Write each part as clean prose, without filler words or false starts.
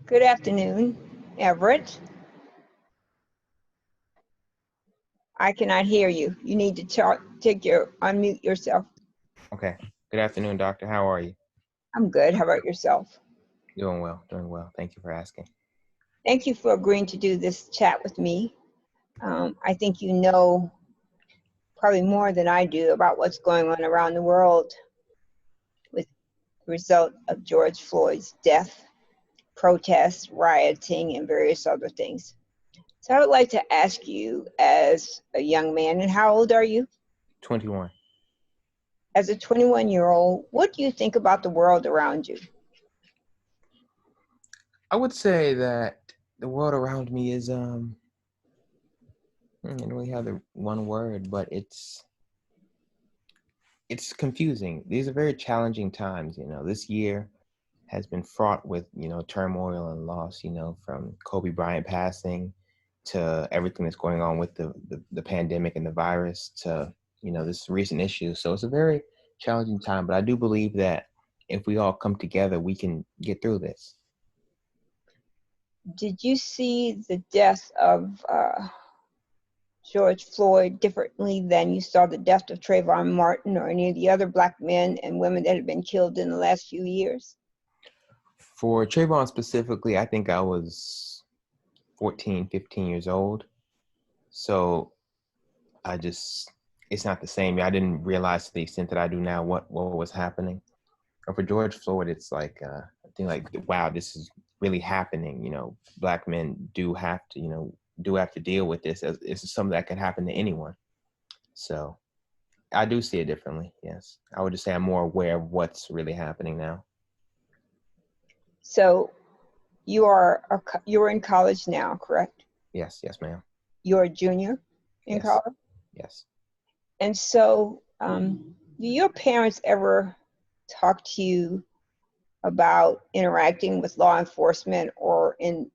Good afternoon, Everett. I cannot hear you. You need to unmute yourself. Okay. Good afternoon, doctor. How are you? I'm good. How about yourself? Doing well, doing well. Thank you for asking. Thank you for agreeing to do this chat with me. I think you know probably more than I do about what's going on around the world with the result of George Floyd's death, protests, rioting, and various other things. So I would like to ask you, as a young man, and how old are you? 21. As a 21-year-old, what do you think about the world around you? I would say that the world around me is I don't really have the one word, but it's confusing. These are very challenging times, This year has been fraught with, turmoil and loss, from Kobe Bryant passing to everything that's going on with the pandemic and the virus to, this recent issue. So it's a very challenging time, but I do believe that if we all come together, we can get through this. Did you see the death of George Floyd differently than you saw the death of Trayvon Martin or any of the other Black men and women that have been killed in the last few years? For Trayvon specifically, I think I was 14, 15 years old. So it's not the same. I didn't realize to the extent that I do now what was happening. And for George Floyd, it's like, I think like, wow, this is really happening. Black men do have to deal with this. As this is something that can happen to anyone. So I do see it differently. Yes. I would just say I'm more aware of what's really happening now. So you're in college now, correct? Yes. Yes, ma'am. You're a junior in Yes. college? Yes. And so do your parents ever talk to you about interacting with law enforcement or in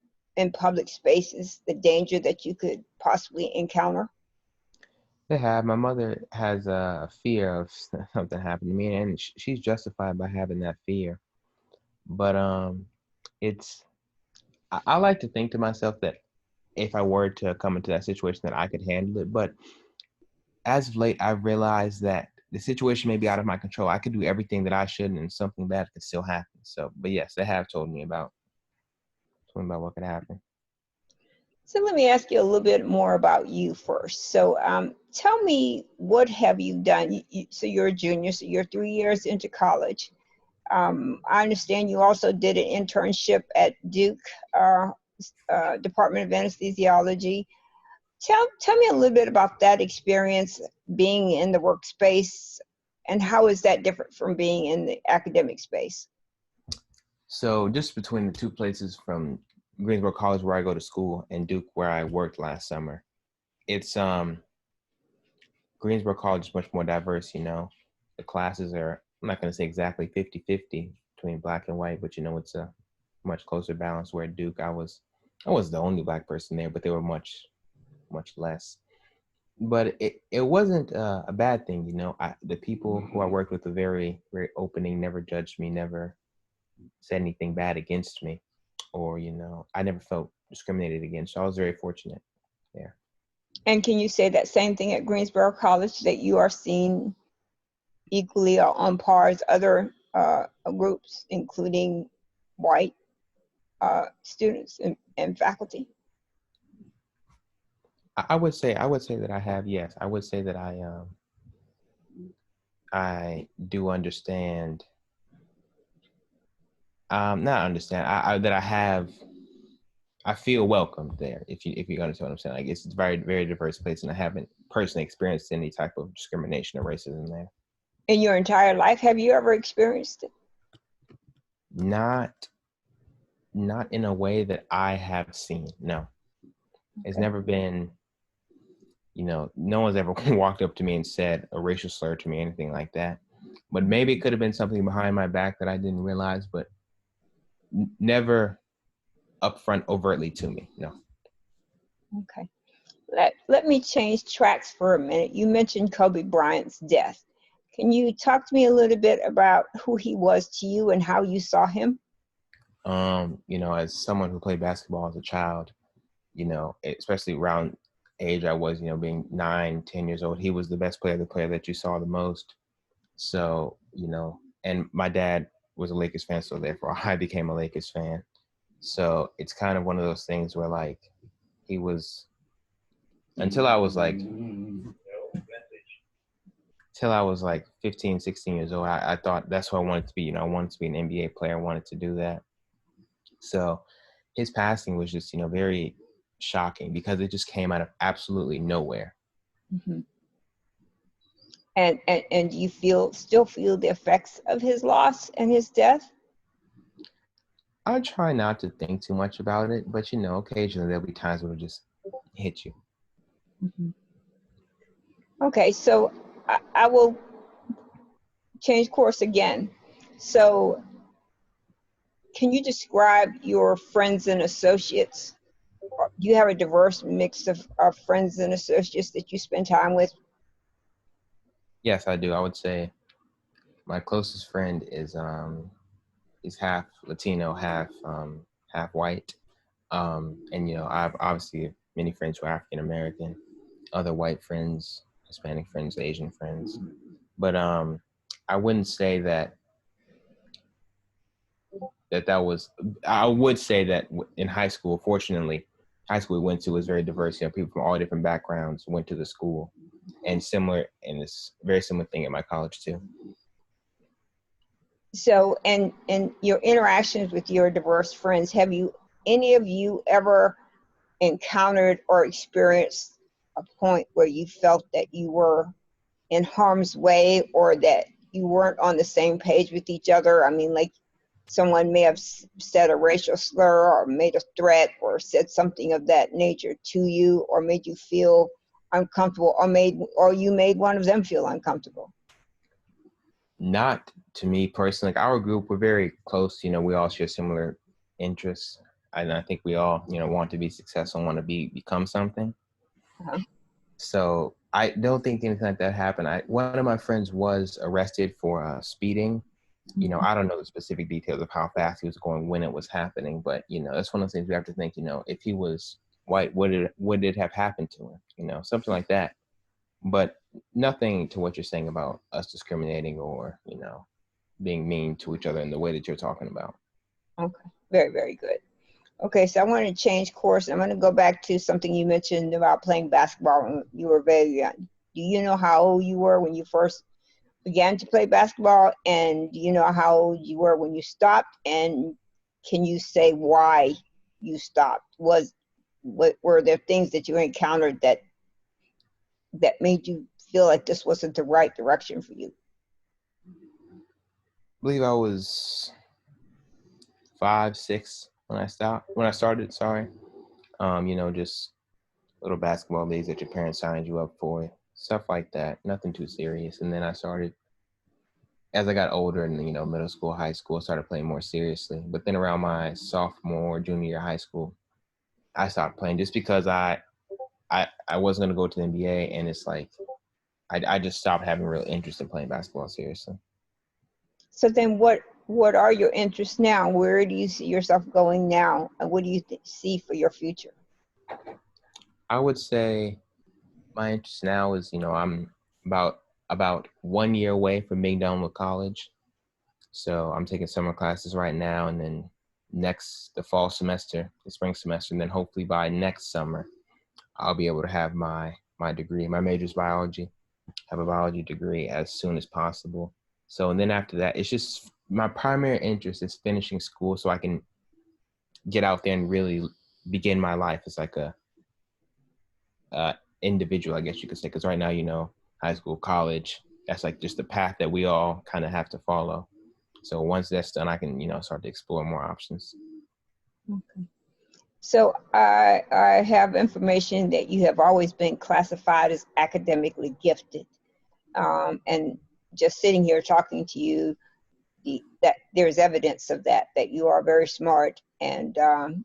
public spaces, the danger that you could possibly encounter? They have. My mother has a fear of something happening to me, and she's justified by having that fear. But it's I like to think to myself that if I were to come into that situation, that I could handle it. But as of late, I've realized that the situation may be out of my control. I could do everything that I should, and something bad could still happen. So, but yes, they have told me about what could happen. So let me ask you a little bit more about you first. So tell me, what have you done? So you're a junior, so you're 3 years into college. I understand you also did an internship at Duke Department of Anesthesiology. Tell me a little bit about that experience being in the workspace, and how is that different from being in the academic space? So, just between the two places, from Greensboro College, where I go to school, and Duke, where I worked last summer, it's Greensboro College is much more diverse. The classes are, I'm not going to say exactly 50-50 between black and white, but it's a much closer balance. Where at Duke, I was the only black person there, but they were much less. But it wasn't a bad thing. The people who I worked with were very, very opening, never judged me, never said anything bad against me, or I never felt discriminated against. So I was very fortunate there. And can you say that same thing at Greensboro College, that you are seen equally or on par as other groups, including white students and faculty? I would say that I have. Yes, I would say that I do understand. Not understand. That I feel welcome there. If you understand what I'm saying, like it's a very, very diverse place, and I haven't personally experienced any type of discrimination or racism there. In your entire life, have you ever experienced it? Not in a way that I have seen. No, it's Okay. never been. No one's ever walked up to me and said a racial slur to me, anything like that. But maybe it could have been something behind my back that I didn't realize, but never upfront overtly to me. No. Okay. Let me change tracks for a minute. You mentioned Kobe Bryant's death. Can you talk to me a little bit about who he was to you and how you saw him? You know, as someone who played basketball as a child, you know, especially around age I was, you know, being 9, 10 years old, he was the best player, the player that you saw the most. So, you know, and my dad was a Lakers fan, so therefore I became a Lakers fan. So it's kind of one of those things where like he was until I was like till I was like 15, 16 years old, I thought that's what I wanted to be. You know, I wanted to be an NBA player. I wanted to do that. So his passing was just, you know, very shocking because it just came out of absolutely nowhere. Mm-hmm. And you still feel the effects of his loss and his death? I try not to think too much about it, but you know, occasionally there'll be times where it'll just hit you. Mm-hmm. Okay, so I will change course again. So can you describe your friends and associates? Do you have a diverse mix of friends and associates that you spend time with? Yes, I do. I would say my closest friend is half Latino, half white. And you know, I have obviously many friends who are African American, other white friends, Hispanic friends, Asian friends. But I wouldn't say that was. I would say that in high school, fortunately, high school we went to was very diverse. You know, people from all different backgrounds went to the school, and similar, and it's a very similar thing at my college too. So, and your interactions with your diverse friends, have any of you ever encountered or experienced a point where you felt that you were in harm's way or that you weren't on the same page with each other? I mean, like someone may have said a racial slur or made a threat or said something of that nature to you or made you feel uncomfortable or you made one of them feel uncomfortable. Not to me personally. Like our group, we're very close. You know, we all share similar interests, and I think we all, you know, want to be successful, want to become something. Uh-huh. So I don't think anything like that happened. One of my friends was arrested for speeding. You know, I don't know the specific details of how fast he was going when it was happening, but you know, that's one of those things we have to think. You know, if he was white, would it have happened to him? You know, something like that. But nothing to what you're saying about us discriminating or you know being mean to each other in the way that you're talking about. Okay, very, very good. Okay, so I want to change course. I'm going to go back to something you mentioned about playing basketball when you were very young. Do you know how old you were when you first began to play basketball? And do you know how old you were when you stopped? And can you say why you stopped? Were there things that you encountered that made you feel like this wasn't the right direction for you? I believe I was 5, 6 when I started. Sorry, you know, just little basketball leagues that your parents signed you up for, stuff like that. Nothing too serious. And then I started as I got older in you know middle school, high school, I started playing more seriously. But then around my sophomore, junior year, high school, I stopped playing just because I wasn't gonna go to the NBA, and it's like I just stopped having real interest in playing basketball seriously. So then what are your interests now? Where do you see yourself going now? And what do you see for your future? I would say my interest now is, you know, I'm about 1 year away from being done with college. So I'm taking summer classes right now, and then the fall semester, the spring semester, and then hopefully by next summer, I'll be able to have my degree. My major is biology. Have a biology degree as soon as possible. So and then after that, it's just my primary interest is finishing school so I can get out there and really begin my life as like a uh, individual, I guess you could say. Because right now, you know, high school, college, that's like just the path that we all kind of have to follow. So once that's done, I can, you know, start to explore more options. Okay. So I have information that you have always been classified as academically gifted. And just sitting here talking to you, that there's evidence of that you are very smart and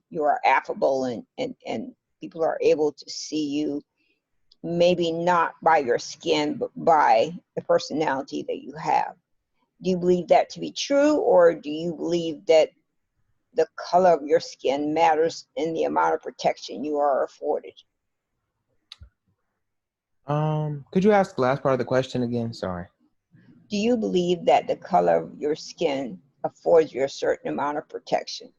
you are affable and people are able to see you, maybe not by your skin, but by the personality that you have. Do you believe that to be true, or do you believe that the color of your skin matters in the amount of protection you are afforded? Could you ask the last part of the question again? Sorry. Do you believe that the color of your skin affords you a certain amount of protection?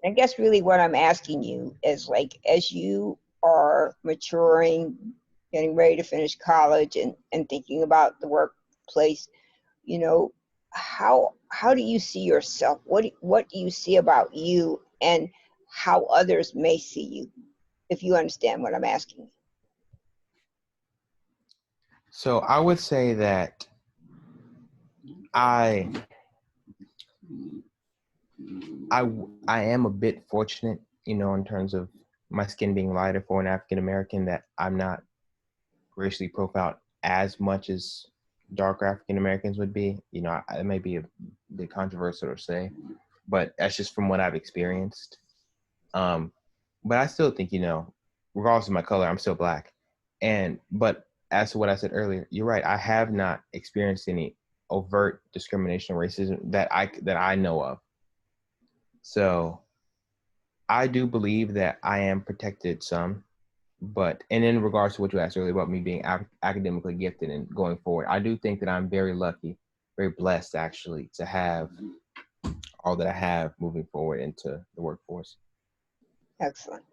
I guess really what I'm asking you is, like, as you are maturing, getting ready to finish college and thinking about the workplace, you know, how do you see yourself? What do you see about you and how others may see you, if you understand what I'm asking you? So I would say that I I I am a bit fortunate, in terms of my skin being lighter for an African American, that I'm not racially profiled as much as darker African Americans would be. It may be a bit controversial to say, but that's just from what I've experienced. Um, but I still think, regardless of my color, I'm still black. But as to what I said earlier, you're right. I have not experienced any overt discrimination or racism that I know of. So I do believe that I am protected some, and in regards to what you asked earlier about me being academically gifted and going forward, I do think that I'm very lucky, very blessed actually, to have all that I have moving forward into the workforce. Excellent.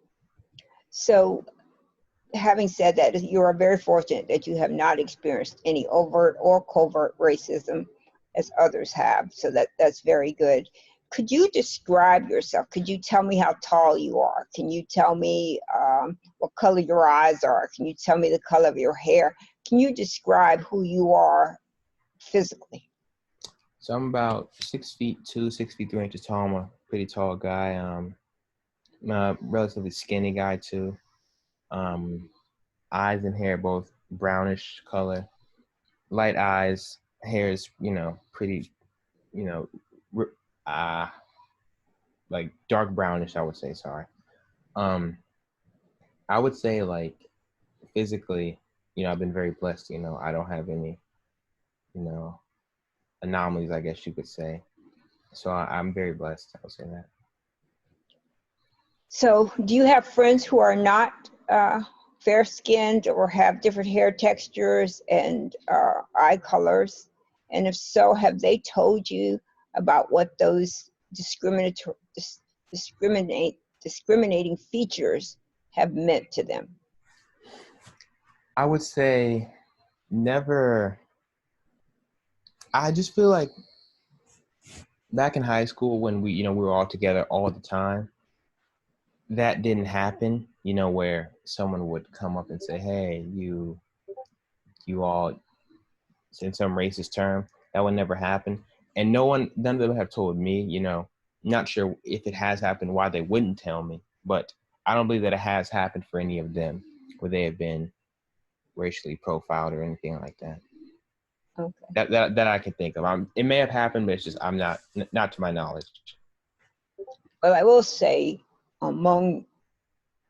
So, having said that, you are very fortunate that you have not experienced any overt or covert racism as others have. So that's very good. Could you describe yourself? Could you tell me how tall you are? Can you tell me what color your eyes are? Can you tell me the color of your hair? Can you describe who you are physically? So I'm about 6'2", 6'3" tall. I'm a pretty tall guy. I'm a relatively skinny guy too. Um, Eyes and hair both brownish color, light eyes. Hair is, pretty, you know, uh, like dark brownish, I would say. Sorry. Um, I would say, like, physically, I've been very blessed. I don't have any, you know, anomalies, I guess you could say. So I'm very blessed. I would say that. So, do you have friends who are not fair skinned or have different hair textures and eye colors? And if so, have they told you about what those discriminating features have meant to them? I would say never. I just feel like back in high school when we were all together all the time, that didn't happen, where someone would come up and say, hey, you all, in some racist term. That would never happen. And none of them have told me, not sure if it has happened, why they wouldn't tell me, but I don't believe that it has happened for any of them where they have been racially profiled or anything like that. Okay. That I can think of. It may have happened, but it's just not to my knowledge. Well, I will say, among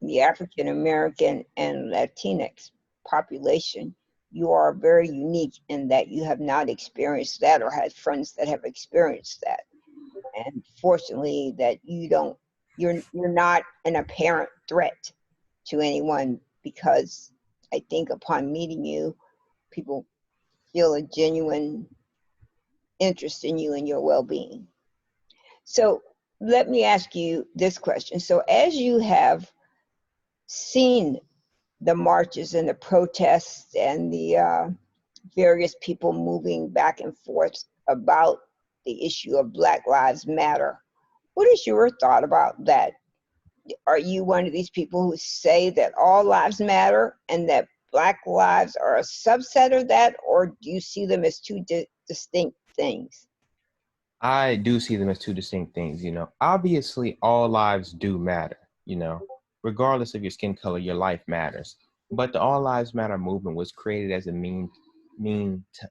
the African American and Latinx population, you are very unique in that you have not experienced that or had friends that have experienced that. And fortunately, that you're not an apparent threat to anyone, because I think upon meeting you, people feel a genuine interest in you and your well-being. So let me ask you this question. So as you have seen the marches and the protests and the various people moving back and forth about the issue of Black Lives Matter, what is your thought about that? Are you one of these people who say that all lives matter and that Black lives are a subset of that, or do you see them as two distinct things? I do see them as two distinct things. Obviously, all lives do matter. Regardless of your skin color, your life matters. But the All Lives Matter movement was created as a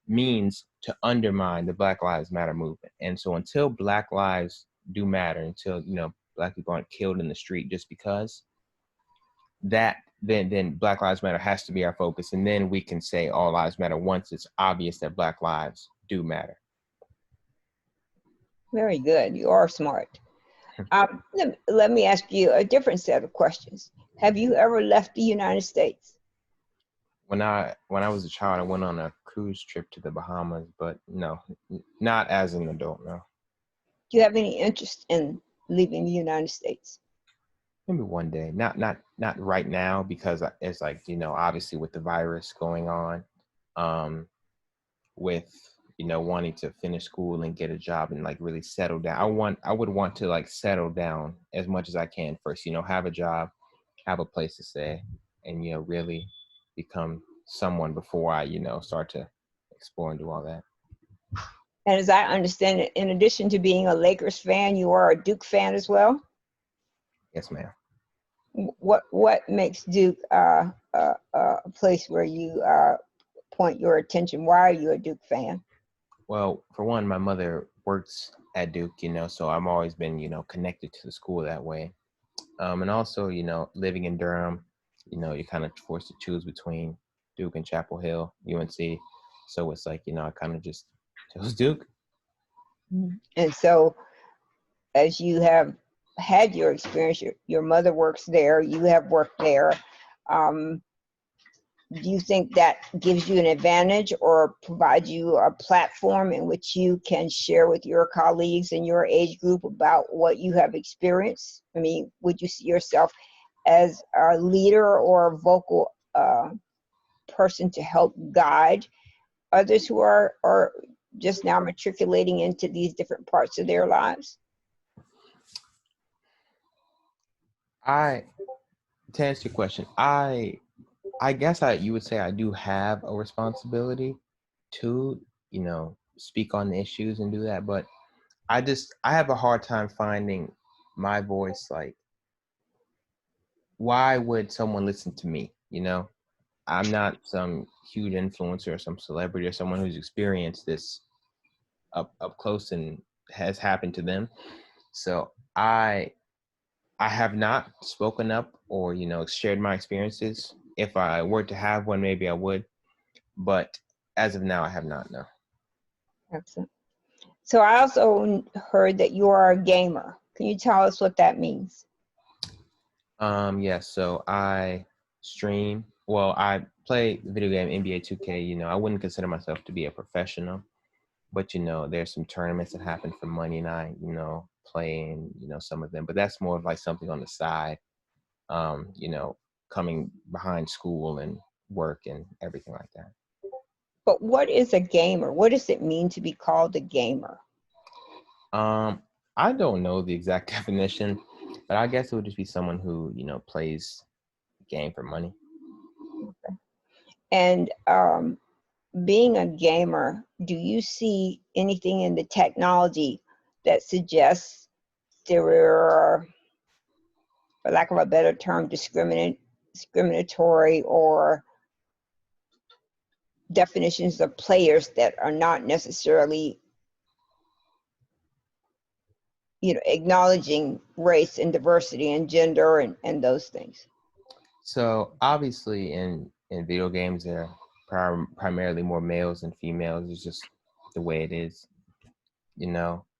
means to undermine the Black Lives Matter movement. And so, until Black lives do matter, until Black people aren't killed in the street just because, then Black Lives Matter has to be our focus, and then we can say all lives matter once it's obvious that Black lives do matter. Very good. You are smart. Let me ask you a different set of questions. Have you ever left the United States? When I was a child, I went on a cruise trip to the Bahamas, but no, not as an adult. No, Do you have any interest in leaving the United States? maybe one day. Not right now because it's like obviously with the virus going on, um, with wanting to finish school and get a job and like really settle down. I would want to like settle down as much as I can first. Have a job, have a place to stay, and really become someone before I start to explore and do all that. And as I understand it, in addition to being a Lakers fan, you are a Duke fan as well. Yes, ma'am. What makes Duke a place where you point your attention? Why are you a Duke fan? Well, for one, my mother works at Duke, so I've always been, connected to the school that way. And also, living in Durham, you're kind of forced to choose between Duke and Chapel Hill, UNC. So it's like, I kind of just chose Duke. And so, as you have had your experience, your mother works there, you have worked there. Um, do you think that gives you an advantage or provides you a platform in which you can share with your colleagues in your age group about what you have experienced? I mean, would you see yourself as a leader or a vocal person to help guide others who are just now matriculating into these different parts of their lives? To answer your question, I guess you would say I do have a responsibility to, speak on the issues and do that, but I have a hard time finding my voice. Like, why would someone listen to me? I'm not some huge influencer or some celebrity or someone who's experienced this up close and has happened to them. So I have not spoken up or shared my experiences. If I were to have one, maybe I would, but as of now, I have not. No. Excellent. So I also heard that you are a gamer. Can you tell us what that means? Yes. So I stream. Well, I play the video game NBA 2K. I wouldn't consider myself to be a professional, but there's some tournaments that happen for money, and I play in some of them. But that's more of like something on the side. Um, you know, coming behind school and work and everything like that. But what is a gamer? What does it mean to be called a gamer? Um, I don't know the exact definition, but I guess it would just be someone who, plays the game for money. And being a gamer, do you see anything in the technology that suggests there are, for lack of a better term, discriminatory or definitions of players that are not necessarily, acknowledging race and diversity and gender and those things? So obviously in video games, there are primarily more males than females. It's just the way it is,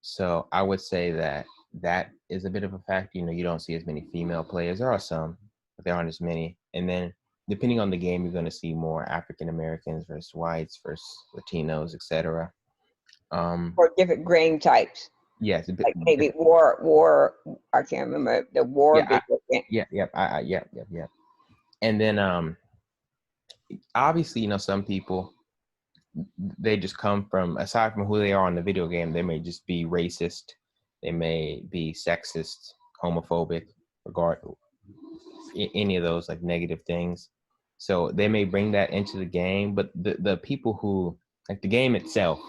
So I would say that is a bit of a fact. You don't see as many female players. There are some, but there aren't as many. And then depending on the game, you're going to see more African Americans versus whites versus Latinos, etc. Or different game types? Yes, a bit, Like maybe war. I can't remember the war yeah, video game. yeah. And then obviously, some people, they just come from, aside from who they are in the video game, they may just be racist, they may be sexist, homophobic, regard any of those like negative things. So they may bring that into the game, but the people who, like, the game itself,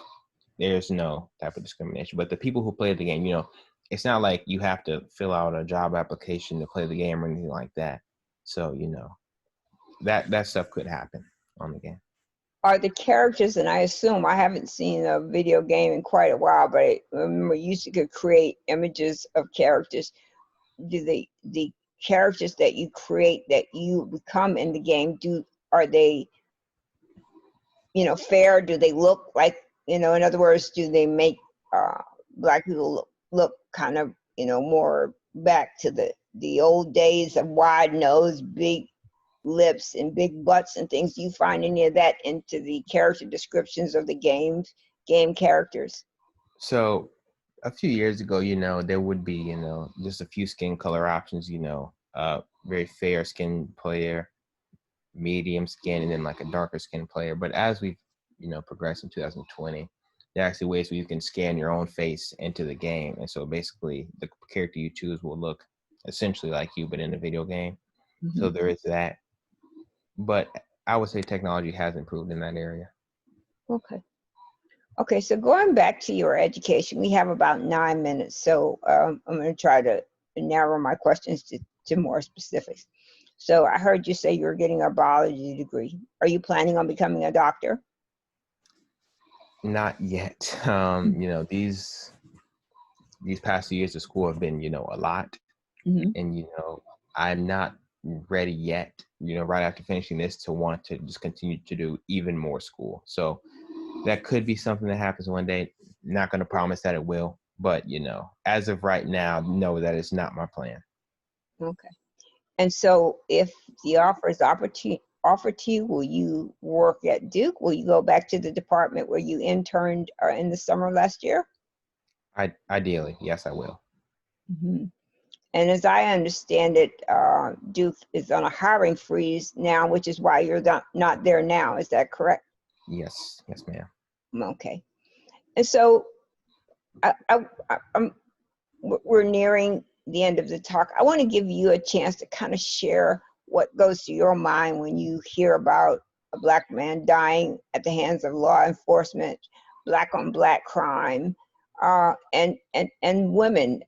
there's no type of discrimination. But the people who play the game, it's not like you have to fill out a job application to play the game or anything like that. So that stuff could happen on the game. Are the characters, and I assume I haven't seen a video game in quite a while, but I remember you used to create images of characters. Do the characters that you create, that you become in the game, are they fair? Do they look like, in other words, do they make black people look kind of more back to the old days of wide nose, big lips, and big butts and things? Do you find any of that into the character descriptions of the game characters? So a few years ago, there would be, just a few skin color options, very fair skin player, medium skin, and then like a darker skin player. But as we've, progressed in 2020, there are actually ways where you can scan your own face into the game. And so basically the character you choose will look essentially like you, but in a video game. So there is that. But I would say technology has improved in that area. Okay. Okay, so going back to your education, we have about 9 minutes, so I'm going to try to narrow my questions to more specifics. So I heard you say you're getting a biology degree. Are you planning on becoming a doctor? Not yet. These past few years of school have been, a lot. Mm-hmm. And, I'm not ready yet, right after finishing this, to want to just continue to do even more school. So that could be something that happens one day. Not going to promise that it will, but, as of right now, no, that is not my plan. Okay. And so if the offer is offered to you, will you work at Duke? Will you go back to the department where you interned in the summer last year? Ideally, yes, I will. Mm-hmm. And as I understand it, Duke is on a hiring freeze now, which is why you're not there now. Is that correct? Yes, ma'am. Okay. And so we're nearing the end of the talk. I want to give you a chance to kind of share what goes through your mind when you hear about a Black man dying at the hands of law enforcement, Black on Black crime, and women,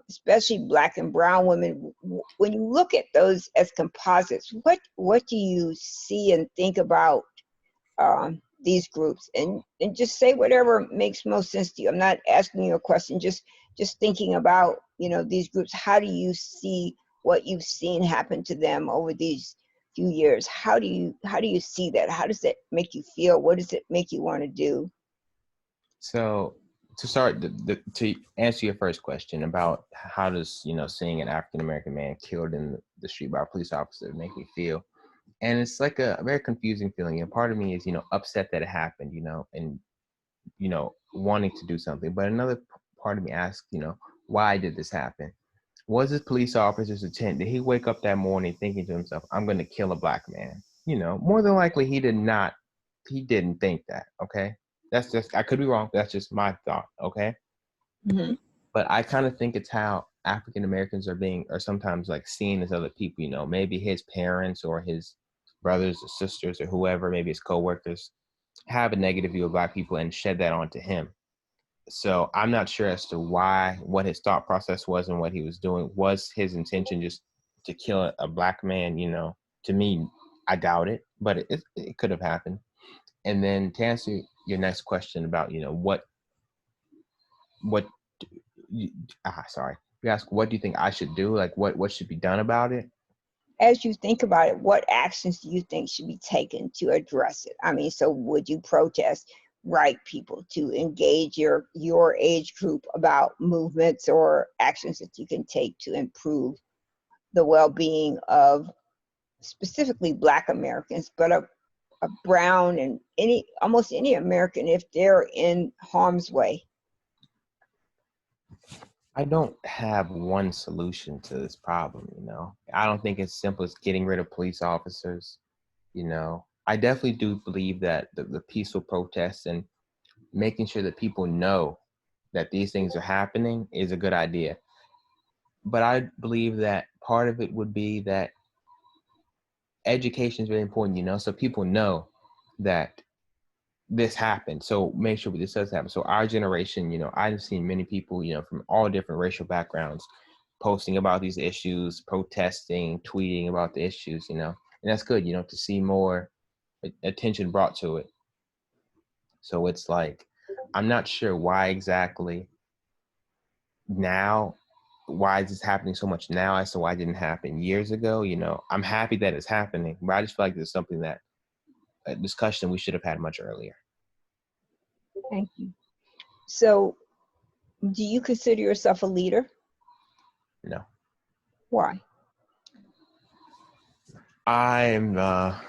especially Black and brown women. When you look at those as composites, what do you see and think about these groups? And just say whatever makes most sense to you. I'm not asking you a question, just thinking about these groups. How do you see what you've seen happen to them over these few years? How do you see that? How does it make you feel? What does it make you want to do? So to start, to answer your first question about how does seeing an African American man killed in the street by a police officer make me feel, and it's like a very confusing feeling. And part of me is upset that it happened, and wanting to do something, but another part of me asks, why did this happen? Was this police officer's intent? Did he wake up that morning thinking to himself, I'm going to kill a Black man? More than likely he did not. He didn't think that. Okay. That's just, I could be wrong. But that's just my thought. Okay. Mm-hmm. But I kind of think it's how African Americans are sometimes like seen as other people, maybe his parents or his brothers or sisters or whoever, maybe his coworkers have a negative view of Black people and shed that onto him. So I'm not sure as to what his thought process was and what he was doing. Was his intention just to kill a Black man? To me, I doubt it, but it could have happened. And then to answer your next question about, what, sorry, you ask, what do you think I should do? Like what should be done about it? As you think about it, what actions do you think should be taken to address it? I mean, so would you protest, write people to engage your age group about movements or actions that you can take to improve the well-being of specifically Black Americans, but a brown and almost any American if they're in harm's way? I don't have one solution to this problem. I don't think it's simple as getting rid of police officers. I definitely do believe that the peaceful protests and making sure that people know that these things are happening is a good idea. But I believe that part of it would be that education is very important, so people know that this happened. So make sure this does happen. So our generation, I've seen many people, from all different racial backgrounds posting about these issues, protesting, tweeting about the issues, and that's good, to see more attention brought to it. So it's like, I'm not sure why exactly now, why is this happening so much now as to why it didn't happen years ago. I'm happy that it's happening, but I just feel like there's something that a discussion we should have had much earlier. Thank you. So do you consider yourself a leader? No. Why? I'm a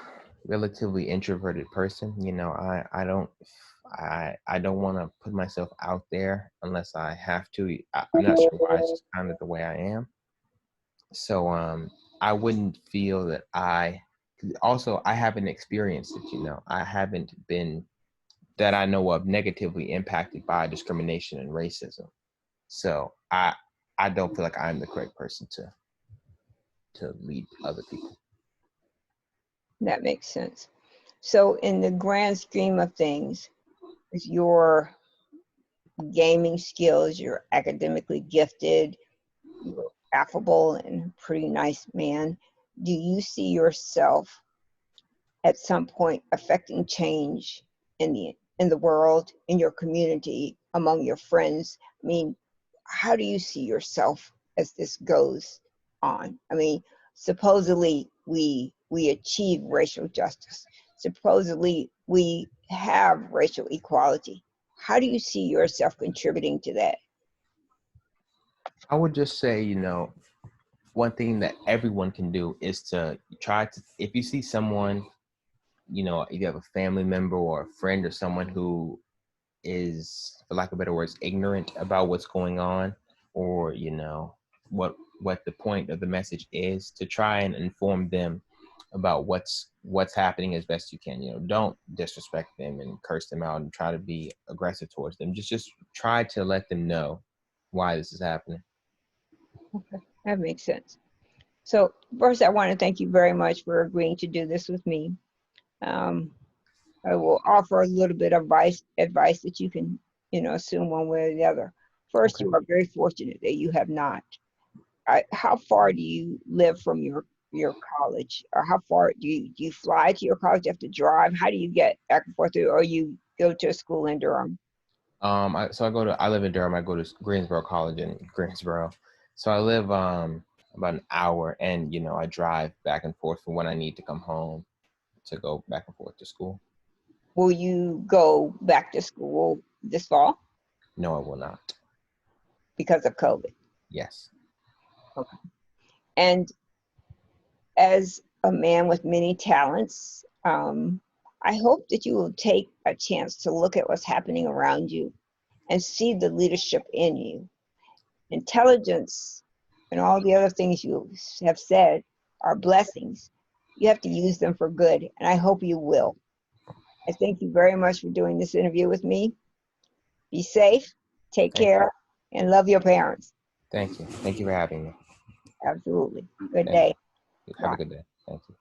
relatively introverted person. You know, I don't want to put myself out there unless I have to. I'm not sure why. It's just kind of the way I am. So I wouldn't feel that also I haven't experienced it, you know. I haven't been that I know of negatively impacted by discrimination and racism. So I don't feel like I'm the correct person to lead other people. That makes sense. So in the grand scheme of things, with your gaming skills, you're academically gifted, you're affable and a pretty nice man. Do you see yourself at some point affecting change in the world, in your community, among your friends? I mean, how do you see yourself as this goes on? I mean, supposedly we achieve racial justice. Supposedly we have racial equality. How do you see yourself contributing to that? I would just say, you know, one thing that everyone can do is to try to, if you see someone, you know, if you have a family member or a friend or someone who is, for lack of better words, ignorant about what's going on, or you know what the point of the message is, to try and inform them about what's happening as best you can. You know, don't disrespect them and curse them out and try to be aggressive towards them. Just try to let them know why this is happening. Okay, that makes sense. So first, I want to thank you very much for agreeing to do this with me. Um, I will offer a little bit of advice that you can, assume one way or the other. First, Okay. you are very fortunate that you have not. How far do you live from your college, or how far do you fly to your college? You have to drive. How do you get back and forth, or you go to a school in Durham? I live in Durham. I go to Greensboro College in Greensboro. So I live about an hour, and you know I drive back and forth for when I need to come home to go back and forth to school. Will you go back to school this fall No, I will not. because of COVID? Yes. Okay. And as a man with many talents, I hope that you will take a chance to look at what's happening around you and see the leadership in you. Intelligence and all the other things you have said are blessings. You have to use them for good, and I hope you will. I thank you very much for doing this interview with me. Be safe, take Thank you. care, and love your parents. Thank you. Thank you for having me. Absolutely. Good Thank day. you. Have Bye. a good day. Thank you.